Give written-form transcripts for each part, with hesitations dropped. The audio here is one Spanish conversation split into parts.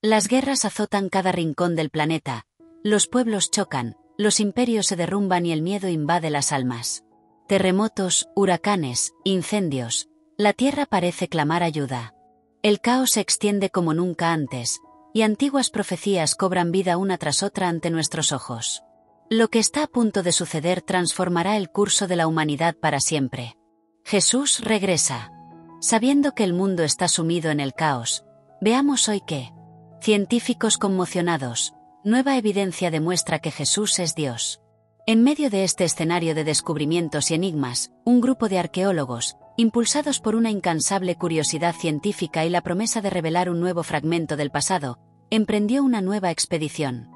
Las guerras azotan cada rincón del planeta, los pueblos chocan, los imperios se derrumban y el miedo invade las almas. Terremotos, huracanes, incendios, la tierra parece clamar ayuda. El caos se extiende como nunca antes, y antiguas profecías cobran vida una tras otra ante nuestros ojos. Lo que está a punto de suceder transformará el curso de la humanidad para siempre. Jesús regresa. Sabiendo que el mundo está sumido en el caos, veamos hoy que científicos conmocionados, nueva evidencia demuestra que Jesús es Dios. En medio de este escenario de descubrimientos y enigmas, un grupo de arqueólogos, impulsados por una incansable curiosidad científica y la promesa de revelar un nuevo fragmento del pasado, emprendió una nueva expedición.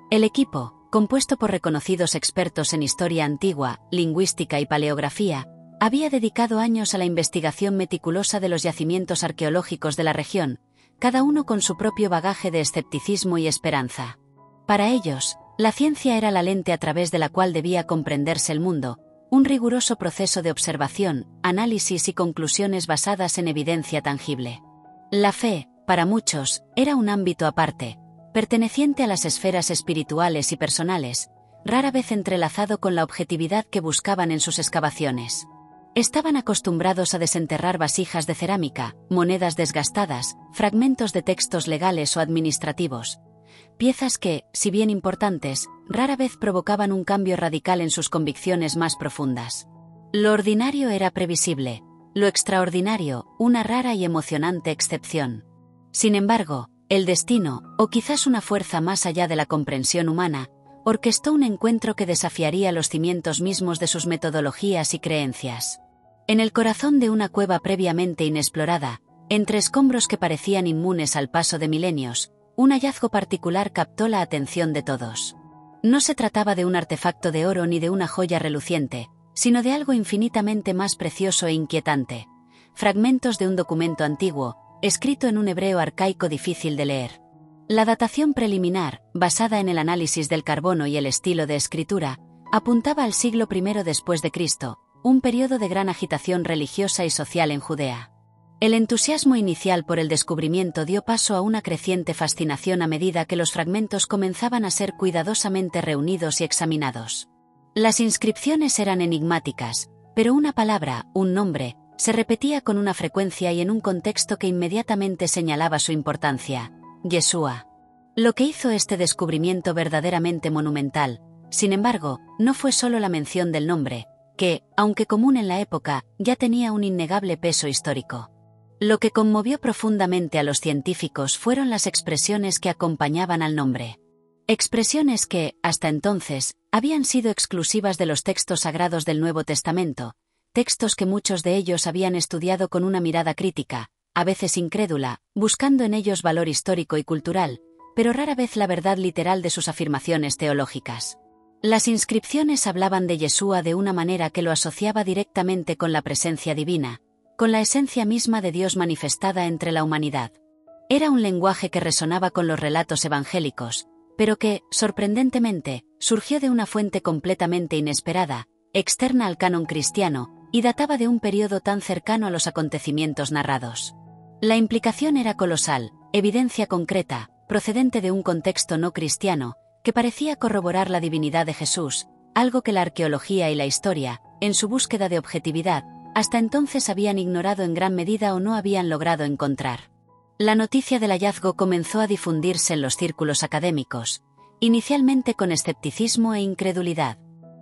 El equipo, compuesto por reconocidos expertos en historia antigua, lingüística y paleografía, había dedicado años a la investigación meticulosa de los yacimientos arqueológicos de la región, cada uno con su propio bagaje de escepticismo y esperanza. Para ellos, la ciencia era la lente a través de la cual debía comprenderse el mundo, un riguroso proceso de observación, análisis y conclusiones basadas en evidencia tangible. La fe, para muchos, era un ámbito aparte, perteneciente a las esferas espirituales y personales, rara vez entrelazado con la objetividad que buscaban en sus excavaciones. Estaban acostumbrados a desenterrar vasijas de cerámica, monedas desgastadas, fragmentos de textos legales o administrativos, piezas que, si bien importantes, rara vez provocaban un cambio radical en sus convicciones más profundas. Lo ordinario era previsible, lo extraordinario, una rara y emocionante excepción. Sin embargo, el destino, o quizás una fuerza más allá de la comprensión humana, orquestó un encuentro que desafiaría los cimientos mismos de sus metodologías y creencias. En el corazón de una cueva previamente inexplorada, entre escombros que parecían inmunes al paso de milenios, un hallazgo particular captó la atención de todos. No se trataba de un artefacto de oro ni de una joya reluciente, sino de algo infinitamente más precioso e inquietante: fragmentos de un documento antiguo, escrito en un hebreo arcaico difícil de leer. La datación preliminar, basada en el análisis del carbono y el estilo de escritura, apuntaba al siglo I después de Cristo, un periodo de gran agitación religiosa y social en Judea. El entusiasmo inicial por el descubrimiento dio paso a una creciente fascinación a medida que los fragmentos comenzaban a ser cuidadosamente reunidos y examinados. Las inscripciones eran enigmáticas, pero una palabra, un nombre, se repetía con una frecuencia y en un contexto que inmediatamente señalaba su importancia: Yeshua. Lo que hizo este descubrimiento verdaderamente monumental, sin embargo, no fue solo la mención del nombre, que, aunque común en la época, ya tenía un innegable peso histórico. Lo que conmovió profundamente a los científicos fueron las expresiones que acompañaban al nombre. Expresiones que, hasta entonces, habían sido exclusivas de los textos sagrados del Nuevo Testamento, textos que muchos de ellos habían estudiado con una mirada crítica, a veces incrédula, buscando en ellos valor histórico y cultural, pero rara vez la verdad literal de sus afirmaciones teológicas. Las inscripciones hablaban de Yeshua de una manera que lo asociaba directamente con la presencia divina, con la esencia misma de Dios manifestada entre la humanidad. Era un lenguaje que resonaba con los relatos evangélicos, pero que, sorprendentemente, surgió de una fuente completamente inesperada, externa al canon cristiano, y databa de un periodo tan cercano a los acontecimientos narrados. La implicación era colosal, evidencia concreta, procedente de un contexto no cristiano, que parecía corroborar la divinidad de Jesús, algo que la arqueología y la historia, en su búsqueda de objetividad, hasta entonces habían ignorado en gran medida o no habían logrado encontrar. La noticia del hallazgo comenzó a difundirse en los círculos académicos, inicialmente con escepticismo e incredulidad.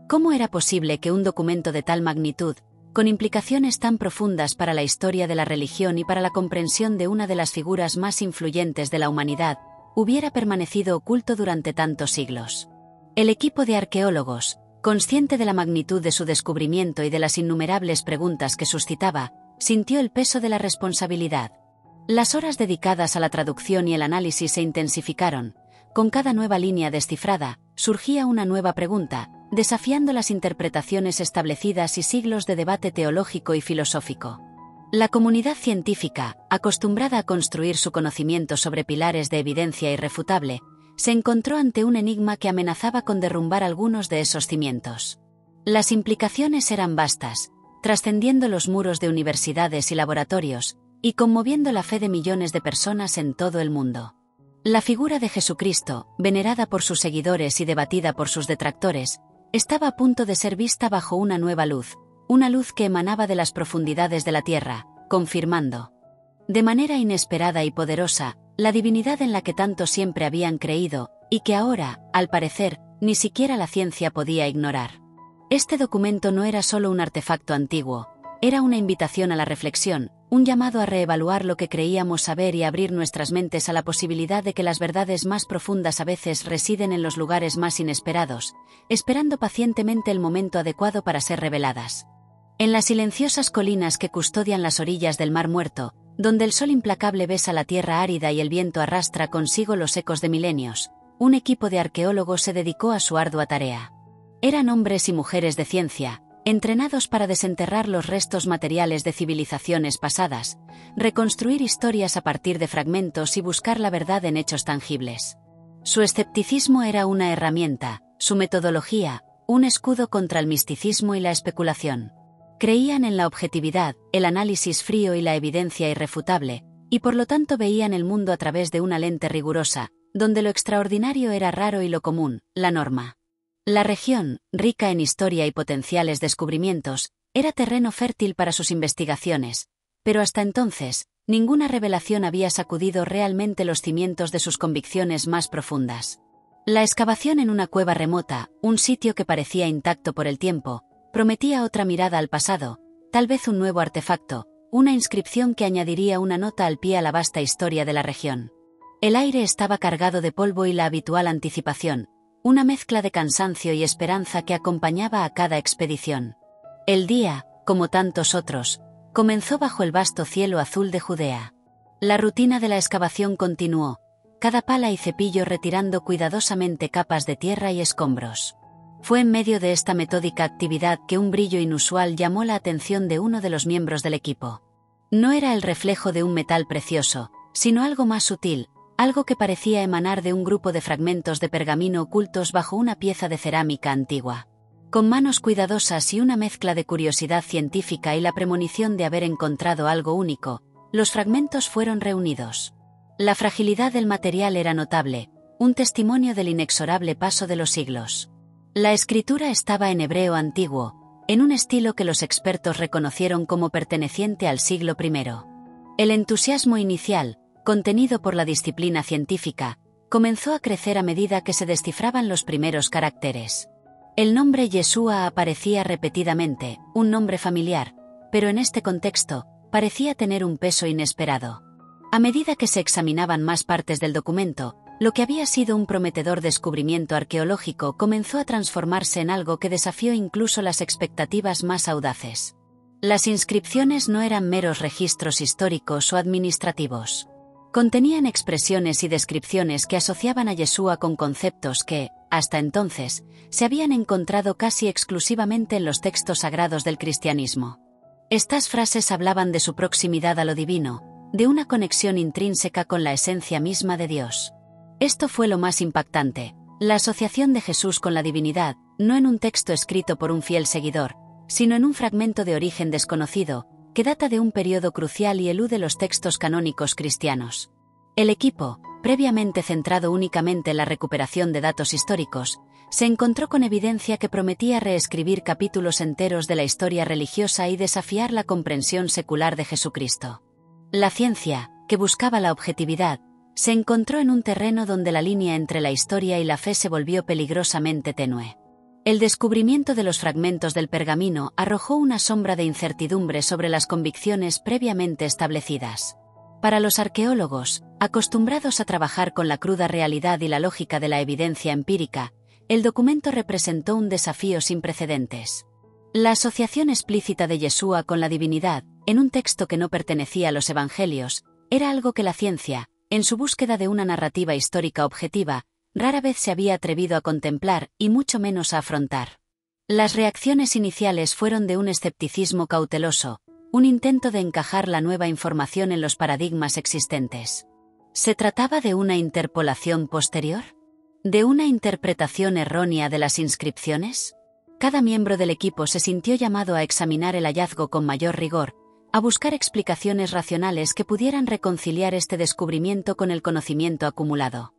¿Cómo era posible que un documento de tal magnitud, con implicaciones tan profundas para la historia de la religión y para la comprensión de una de las figuras más influyentes de la humanidad, hubiera permanecido oculto durante tantos siglos? El equipo de arqueólogos, consciente de la magnitud de su descubrimiento y de las innumerables preguntas que suscitaba, sintió el peso de la responsabilidad. Las horas dedicadas a la traducción y el análisis se intensificaron. Con cada nueva línea descifrada, surgía una nueva pregunta, desafiando las interpretaciones establecidas y siglos de debate teológico y filosófico. La comunidad científica, acostumbrada a construir su conocimiento sobre pilares de evidencia irrefutable, se encontró ante un enigma que amenazaba con derrumbar algunos de esos cimientos. Las implicaciones eran vastas, trascendiendo los muros de universidades y laboratorios, y conmoviendo la fe de millones de personas en todo el mundo. La figura de Jesucristo, venerada por sus seguidores y debatida por sus detractores, estaba a punto de ser vista bajo una nueva luz, una luz que emanaba de las profundidades de la tierra, confirmando, de manera inesperada y poderosa, la divinidad en la que tanto siempre habían creído, y que ahora, al parecer, ni siquiera la ciencia podía ignorar. Este documento no era solo un artefacto antiguo, era una invitación a la reflexión, un llamado a reevaluar lo que creíamos saber y abrir nuestras mentes a la posibilidad de que las verdades más profundas a veces residen en los lugares más inesperados, esperando pacientemente el momento adecuado para ser reveladas. En las silenciosas colinas que custodian las orillas del Mar Muerto, donde el sol implacable besa la tierra árida y el viento arrastra consigo los ecos de milenios, un equipo de arqueólogos se dedicó a su ardua tarea. Eran hombres y mujeres de ciencia, entrenados para desenterrar los restos materiales de civilizaciones pasadas, reconstruir historias a partir de fragmentos y buscar la verdad en hechos tangibles. Su escepticismo era una herramienta, su metodología, un escudo contra el misticismo y la especulación. Creían en la objetividad, el análisis frío y la evidencia irrefutable, y por lo tanto veían el mundo a través de una lente rigurosa, donde lo extraordinario era raro y lo común, la norma. La región, rica en historia y potenciales descubrimientos, era terreno fértil para sus investigaciones, pero hasta entonces, ninguna revelación había sacudido realmente los cimientos de sus convicciones más profundas. La excavación en una cueva remota, un sitio que parecía intacto por el tiempo, prometía otra mirada al pasado, tal vez un nuevo artefacto, una inscripción que añadiría una nota al pie a la vasta historia de la región. El aire estaba cargado de polvo y la habitual anticipación, una mezcla de cansancio y esperanza que acompañaba a cada expedición. El día, como tantos otros, comenzó bajo el vasto cielo azul de Judea. La rutina de la excavación continuó, cada pala y cepillo retirando cuidadosamente capas de tierra y escombros. Fue en medio de esta metódica actividad que un brillo inusual llamó la atención de uno de los miembros del equipo. No era el reflejo de un metal precioso, sino algo más sutil, algo que parecía emanar de un grupo de fragmentos de pergamino ocultos bajo una pieza de cerámica antigua. Con manos cuidadosas y una mezcla de curiosidad científica y la premonición de haber encontrado algo único, los fragmentos fueron reunidos. La fragilidad del material era notable, un testimonio del inexorable paso de los siglos. La escritura estaba en hebreo antiguo, en un estilo que los expertos reconocieron como perteneciente al siglo I. El entusiasmo inicial, contenido por la disciplina científica, comenzó a crecer a medida que se descifraban los primeros caracteres. El nombre Yeshua aparecía repetidamente, un nombre familiar, pero en este contexto, parecía tener un peso inesperado. A medida que se examinaban más partes del documento, lo que había sido un prometedor descubrimiento arqueológico comenzó a transformarse en algo que desafió incluso las expectativas más audaces. Las inscripciones no eran meros registros históricos o administrativos. Contenían expresiones y descripciones que asociaban a Yeshua con conceptos que, hasta entonces, se habían encontrado casi exclusivamente en los textos sagrados del cristianismo. Estas frases hablaban de su proximidad a lo divino, de una conexión intrínseca con la esencia misma de Dios. Esto fue lo más impactante, la asociación de Jesús con la divinidad, no en un texto escrito por un fiel seguidor, sino en un fragmento de origen desconocido, que data de un periodo crucial y elude los textos canónicos cristianos. El equipo, previamente centrado únicamente en la recuperación de datos históricos, se encontró con evidencia que prometía reescribir capítulos enteros de la historia religiosa y desafiar la comprensión secular de Jesucristo. La ciencia, que buscaba la objetividad, se encontró en un terreno donde la línea entre la historia y la fe se volvió peligrosamente tenue. El descubrimiento de los fragmentos del pergamino arrojó una sombra de incertidumbre sobre las convicciones previamente establecidas. Para los arqueólogos, acostumbrados a trabajar con la cruda realidad y la lógica de la evidencia empírica, el documento representó un desafío sin precedentes. La asociación explícita de Yeshua con la divinidad, en un texto que no pertenecía a los evangelios, era algo que la ciencia, en su búsqueda de una narrativa histórica objetiva, rara vez se había atrevido a contemplar y mucho menos a afrontar. Las reacciones iniciales fueron de un escepticismo cauteloso, un intento de encajar la nueva información en los paradigmas existentes. ¿Se trataba de una interpolación posterior? ¿De una interpretación errónea de las inscripciones? Cada miembro del equipo se sintió llamado a examinar el hallazgo con mayor rigor, a buscar explicaciones racionales que pudieran reconciliar este descubrimiento con el conocimiento acumulado.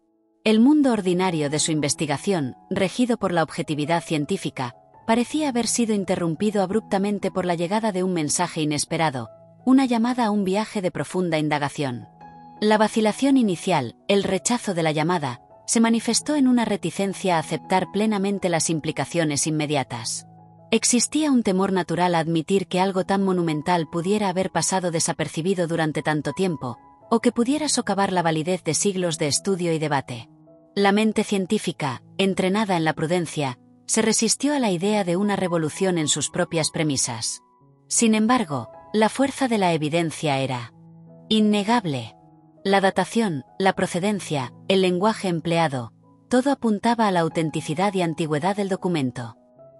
El mundo ordinario de su investigación, regido por la objetividad científica, parecía haber sido interrumpido abruptamente por la llegada de un mensaje inesperado, una llamada a un viaje de profunda indagación. La vacilación inicial, el rechazo de la llamada, se manifestó en una reticencia a aceptar plenamente las implicaciones inmediatas. Existía un temor natural a admitir que algo tan monumental pudiera haber pasado desapercibido durante tanto tiempo, o que pudiera socavar la validez de siglos de estudio y debate. La mente científica, entrenada en la prudencia, se resistió a la idea de una revolución en sus propias premisas. Sin embargo, la fuerza de la evidencia era innegable. La datación, la procedencia, el lenguaje empleado, todo apuntaba a la autenticidad y antigüedad del documento.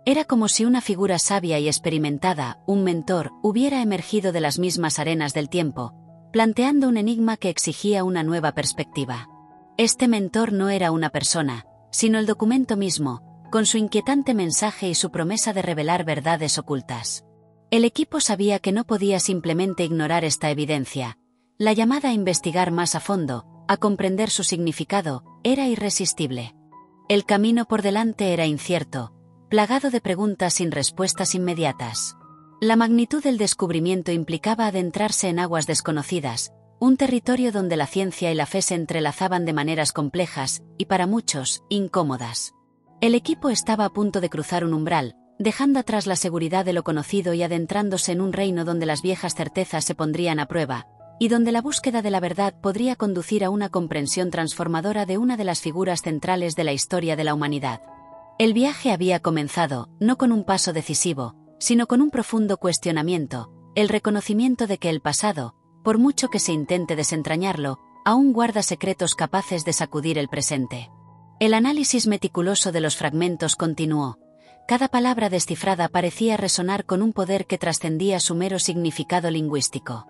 Era como si una figura sabia y experimentada, un mentor, hubiera emergido de las mismas arenas del tiempo, planteando un enigma que exigía una nueva perspectiva. Este mentor no era una persona, sino el documento mismo, con su inquietante mensaje y su promesa de revelar verdades ocultas. El equipo sabía que no podía simplemente ignorar esta evidencia. La llamada a investigar más a fondo, a comprender su significado, era irresistible. El camino por delante era incierto, plagado de preguntas sin respuestas inmediatas. La magnitud del descubrimiento implicaba adentrarse en aguas desconocidas, un territorio donde la ciencia y la fe se entrelazaban de maneras complejas, y para muchos, incómodas. El equipo estaba a punto de cruzar un umbral, dejando atrás la seguridad de lo conocido y adentrándose en un reino donde las viejas certezas se pondrían a prueba, y donde la búsqueda de la verdad podría conducir a una comprensión transformadora de una de las figuras centrales de la historia de la humanidad. El viaje había comenzado, no con un paso decisivo, sino con un profundo cuestionamiento, el reconocimiento de que el pasado, por mucho que se intente desentrañarlo, aún guarda secretos capaces de sacudir el presente. El análisis meticuloso de los fragmentos continuó. Cada palabra descifrada parecía resonar con un poder que trascendía su mero significado lingüístico.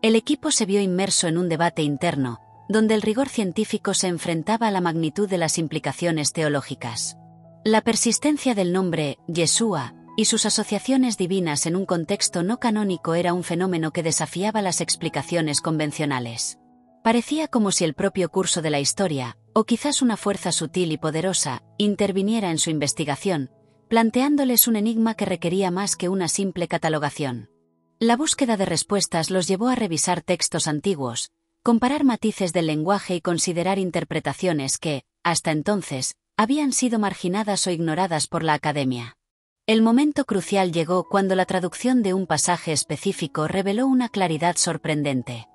El equipo se vio inmerso en un debate interno, donde el rigor científico se enfrentaba a la magnitud de las implicaciones teológicas. La persistencia del nombre, Yeshua, y sus asociaciones divinas en un contexto no canónico era un fenómeno que desafiaba las explicaciones convencionales. Parecía como si el propio curso de la historia, o quizás una fuerza sutil y poderosa, interviniera en su investigación, planteándoles un enigma que requería más que una simple catalogación. La búsqueda de respuestas los llevó a revisar textos antiguos, comparar matices del lenguaje y considerar interpretaciones que, hasta entonces, habían sido marginadas o ignoradas por la academia. El momento crucial llegó cuando la traducción de un pasaje específico reveló una claridad sorprendente.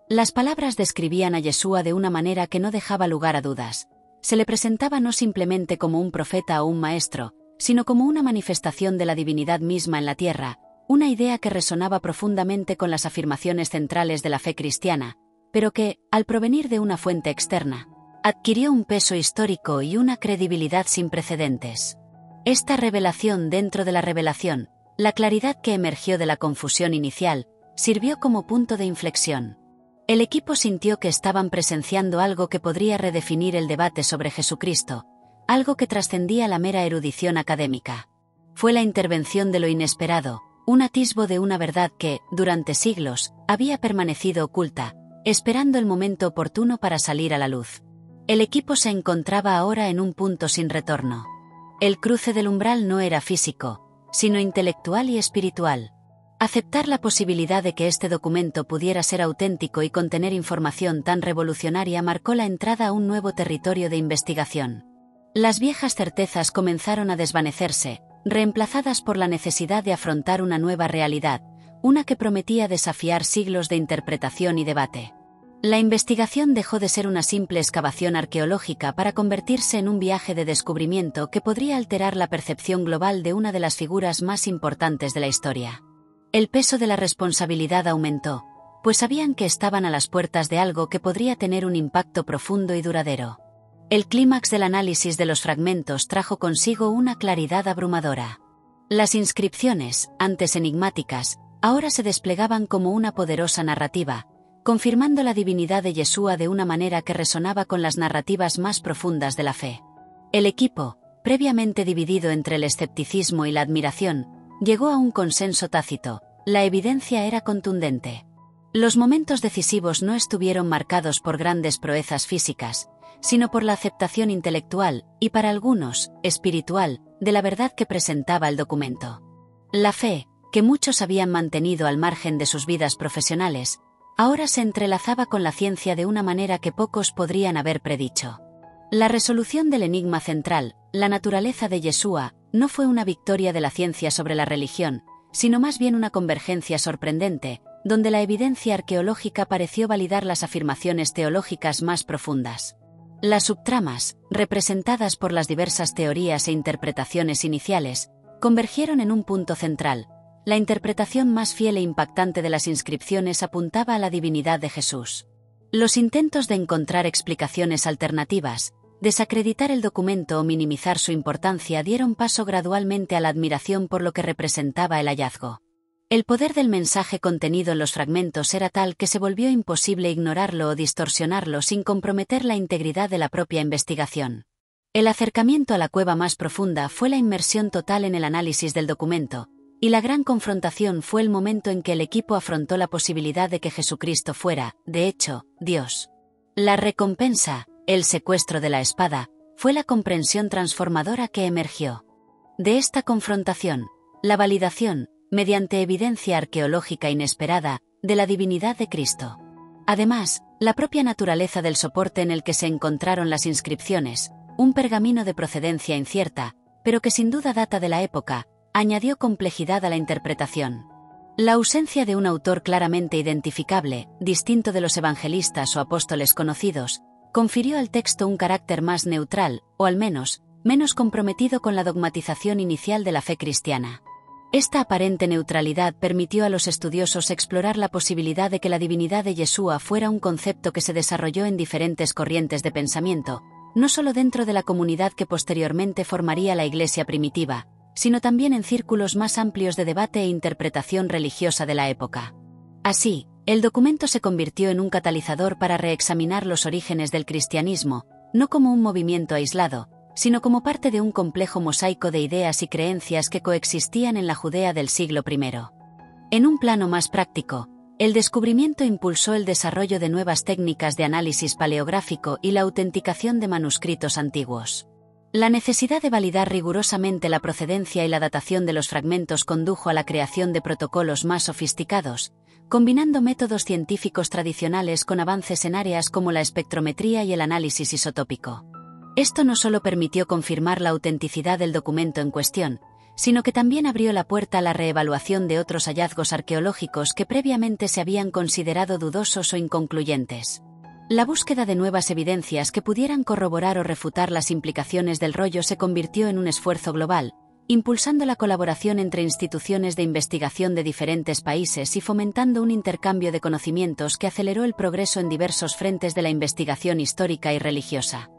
Las palabras describían a Yeshua de una manera que no dejaba lugar a dudas. Se le presentaba no simplemente como un profeta o un maestro, sino como una manifestación de la divinidad misma en la tierra, una idea que resonaba profundamente con las afirmaciones centrales de la fe cristiana, pero que, al provenir de una fuente externa, adquirió un peso histórico y una credibilidad sin precedentes. Esta revelación dentro de la revelación, la claridad que emergió de la confusión inicial, sirvió como punto de inflexión. El equipo sintió que estaban presenciando algo que podría redefinir el debate sobre Jesucristo, algo que trascendía la mera erudición académica. Fue la intervención de lo inesperado, un atisbo de una verdad que, durante siglos, había permanecido oculta, esperando el momento oportuno para salir a la luz. El equipo se encontraba ahora en un punto sin retorno. El cruce del umbral no era físico, sino intelectual y espiritual. Aceptar la posibilidad de que este documento pudiera ser auténtico y contener información tan revolucionaria marcó la entrada a un nuevo territorio de investigación. Las viejas certezas comenzaron a desvanecerse, reemplazadas por la necesidad de afrontar una nueva realidad, una que prometía desafiar siglos de interpretación y debate. La investigación dejó de ser una simple excavación arqueológica para convertirse en un viaje de descubrimiento que podría alterar la percepción global de una de las figuras más importantes de la historia. El peso de la responsabilidad aumentó, pues sabían que estaban a las puertas de algo que podría tener un impacto profundo y duradero. El clímax del análisis de los fragmentos trajo consigo una claridad abrumadora. Las inscripciones, antes enigmáticas, ahora se desplegaban como una poderosa narrativa, confirmando la divinidad de Yeshua de una manera que resonaba con las narrativas más profundas de la fe. El equipo, previamente dividido entre el escepticismo y la admiración, llegó a un consenso tácito. la evidencia era contundente. Los momentos decisivos no estuvieron marcados por grandes proezas físicas, sino por la aceptación intelectual, y para algunos, espiritual, de la verdad que presentaba el documento. La fe, que muchos habían mantenido al margen de sus vidas profesionales, ahora se entrelazaba con la ciencia de una manera que pocos podrían haber predicho. La resolución del enigma central, la naturaleza de Yeshua, no fue una victoria de la ciencia sobre la religión, sino más bien una convergencia sorprendente, donde la evidencia arqueológica pareció validar las afirmaciones teológicas más profundas. Las subtramas, representadas por las diversas teorías e interpretaciones iniciales, convergieron en un punto central. La interpretación más fiel e impactante de las inscripciones apuntaba a la divinidad de Jesús. Los intentos de encontrar explicaciones alternativas, desacreditar el documento o minimizar su importancia dieron paso gradualmente a la admiración por lo que representaba el hallazgo. El poder del mensaje contenido en los fragmentos era tal que se volvió imposible ignorarlo o distorsionarlo sin comprometer la integridad de la propia investigación. El acercamiento a la cueva más profunda fue la inmersión total en el análisis del documento, y la gran confrontación fue el momento en que el equipo afrontó la posibilidad de que Jesucristo fuera, de hecho, Dios. La recompensa, el secuestro de la espada, fue la comprensión transformadora que emergió. De esta confrontación, la validación, mediante evidencia arqueológica inesperada, de la divinidad de Cristo. Además, la propia naturaleza del soporte en el que se encontraron las inscripciones, un pergamino de procedencia incierta, pero que sin duda data de la época, añadió complejidad a la interpretación. La ausencia de un autor claramente identificable, distinto de los evangelistas o apóstoles conocidos, confirió al texto un carácter más neutral, o al menos, menos comprometido con la dogmatización inicial de la fe cristiana. Esta aparente neutralidad permitió a los estudiosos explorar la posibilidad de que la divinidad de Yeshua fuera un concepto que se desarrolló en diferentes corrientes de pensamiento, no solo dentro de la comunidad que posteriormente formaría la Iglesia primitiva, sino también en círculos más amplios de debate e interpretación religiosa de la época. Así, el documento se convirtió en un catalizador para reexaminar los orígenes del cristianismo, no como un movimiento aislado, sino como parte de un complejo mosaico de ideas y creencias que coexistían en la Judea del siglo I. En un plano más práctico, el descubrimiento impulsó el desarrollo de nuevas técnicas de análisis paleográfico y la autenticación de manuscritos antiguos. La necesidad de validar rigurosamente la procedencia y la datación de los fragmentos condujo a la creación de protocolos más sofisticados, combinando métodos científicos tradicionales con avances en áreas como la espectrometría y el análisis isotópico. Esto no solo permitió confirmar la autenticidad del documento en cuestión, sino que también abrió la puerta a la reevaluación de otros hallazgos arqueológicos que previamente se habían considerado dudosos o inconcluyentes. La búsqueda de nuevas evidencias que pudieran corroborar o refutar las implicaciones del rollo se convirtió en un esfuerzo global, impulsando la colaboración entre instituciones de investigación de diferentes países y fomentando un intercambio de conocimientos que aceleró el progreso en diversos frentes de la investigación histórica y religiosa.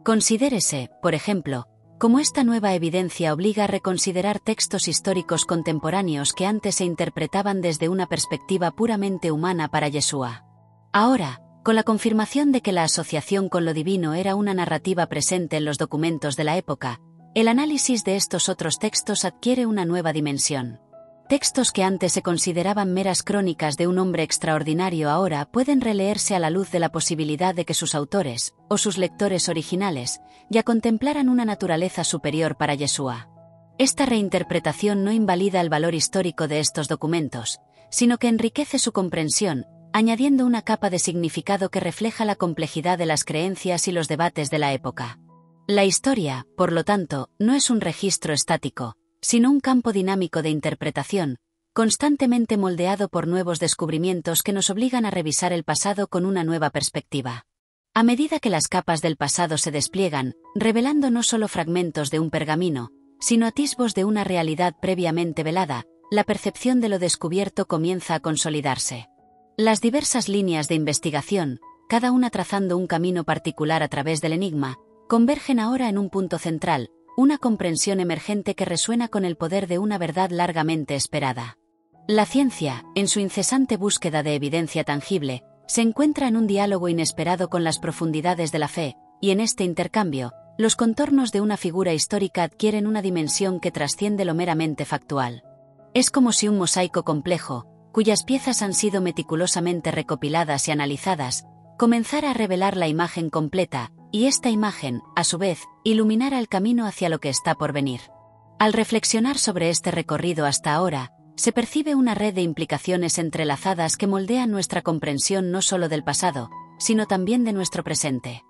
Considérese, por ejemplo, cómo esta nueva evidencia obliga a reconsiderar textos históricos contemporáneos que antes se interpretaban desde una perspectiva puramente humana para Yeshua. Ahora, con la confirmación de que la asociación con lo divino era una narrativa presente en los documentos de la época, el análisis de estos otros textos adquiere una nueva dimensión. Textos que antes se consideraban meras crónicas de un hombre extraordinario ahora pueden releerse a la luz de la posibilidad de que sus autores, o sus lectores originales, ya contemplaran una naturaleza superior para Yeshua. Esta reinterpretación no invalida el valor histórico de estos documentos, sino que enriquece su comprensión, añadiendo una capa de significado que refleja la complejidad de las creencias y los debates de la época. La historia, por lo tanto, no es un registro estático, sino un campo dinámico de interpretación, constantemente moldeado por nuevos descubrimientos que nos obligan a revisar el pasado con una nueva perspectiva. A medida que las capas del pasado se despliegan, revelando no solo fragmentos de un pergamino, sino atisbos de una realidad previamente velada, la percepción de lo descubierto comienza a consolidarse. Las diversas líneas de investigación, cada una trazando un camino particular a través del enigma, convergen ahora en un punto central, una comprensión emergente que resuena con el poder de una verdad largamente esperada. La ciencia, en su incesante búsqueda de evidencia tangible, se encuentra en un diálogo inesperado con las profundidades de la fe, y en este intercambio, los contornos de una figura histórica adquieren una dimensión que trasciende lo meramente factual. Es como si un mosaico complejo, cuyas piezas han sido meticulosamente recopiladas y analizadas, comenzara a revelar la imagen completa, y esta imagen, a su vez, iluminara el camino hacia lo que está por venir. Al reflexionar sobre este recorrido hasta ahora, se percibe una red de implicaciones entrelazadas que moldean nuestra comprensión no solo del pasado, sino también de nuestro presente.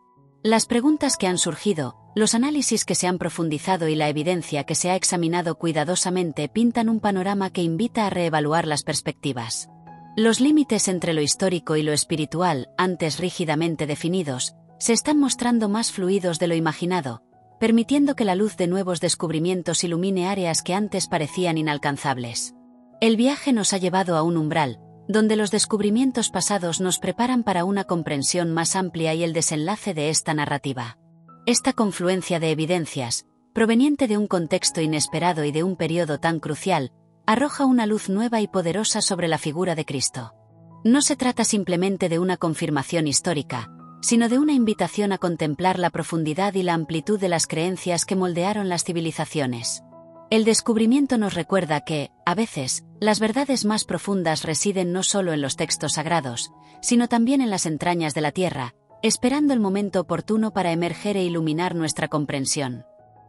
Las preguntas que han surgido, los análisis que se han profundizado y la evidencia que se ha examinado cuidadosamente pintan un panorama que invita a reevaluar las perspectivas. Los límites entre lo histórico y lo espiritual, antes rígidamente definidos, se están mostrando más fluidos de lo imaginado, permitiendo que la luz de nuevos descubrimientos ilumine áreas que antes parecían inalcanzables. El viaje nos ha llevado a un umbral, donde los descubrimientos pasados nos preparan para una comprensión más amplia y el desenlace de esta narrativa. Esta confluencia de evidencias, proveniente de un contexto inesperado y de un periodo tan crucial, arroja una luz nueva y poderosa sobre la figura de Cristo. No se trata simplemente de una confirmación histórica, sino de una invitación a contemplar la profundidad y la amplitud de las creencias que moldearon las civilizaciones. El descubrimiento nos recuerda que, a veces, las verdades más profundas residen no solo en los textos sagrados, sino también en las entrañas de la tierra, esperando el momento oportuno para emerger e iluminar nuestra comprensión.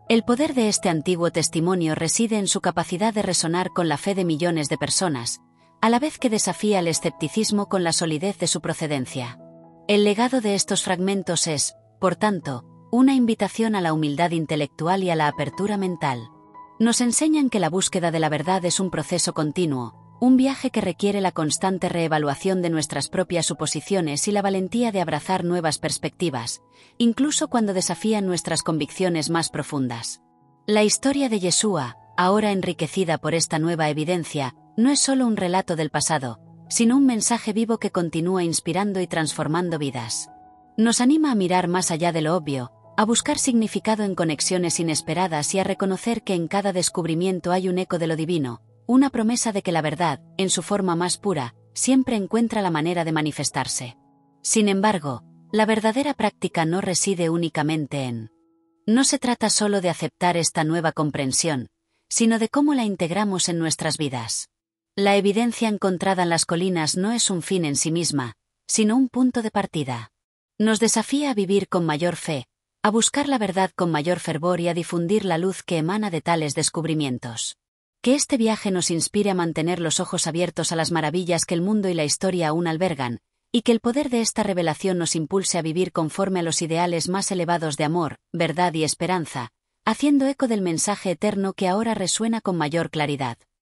El poder de este antiguo testimonio reside en su capacidad de resonar con la fe de millones de personas, a la vez que desafía el escepticismo con la solidez de su procedencia. El legado de estos fragmentos es, por tanto, una invitación a la humildad intelectual y a la apertura mental. Nos enseñan que la búsqueda de la verdad es un proceso continuo, un viaje que requiere la constante reevaluación de nuestras propias suposiciones y la valentía de abrazar nuevas perspectivas, incluso cuando desafían nuestras convicciones más profundas. La historia de Yeshua, ahora enriquecida por esta nueva evidencia, no es solo un relato del pasado, sino un mensaje vivo que continúa inspirando y transformando vidas. Nos anima a mirar más allá de lo obvio, a buscar significado en conexiones inesperadas y a reconocer que en cada descubrimiento hay un eco de lo divino, una promesa de que la verdad, en su forma más pura, siempre encuentra la manera de manifestarse. Sin embargo, la verdadera práctica no reside únicamente en. No se trata solo de aceptar esta nueva comprensión, sino de cómo la integramos en nuestras vidas. La evidencia encontrada en las colinas no es un fin en sí misma, sino un punto de partida. Nos desafía a vivir con mayor fe, a buscar la verdad con mayor fervor y a difundir la luz que emana de tales descubrimientos. Que este viaje nos inspire a mantener los ojos abiertos a las maravillas que el mundo y la historia aún albergan, y que el poder de esta revelación nos impulse a vivir conforme a los ideales más elevados de amor, verdad y esperanza, haciendo eco del mensaje eterno que ahora resuena con mayor claridad.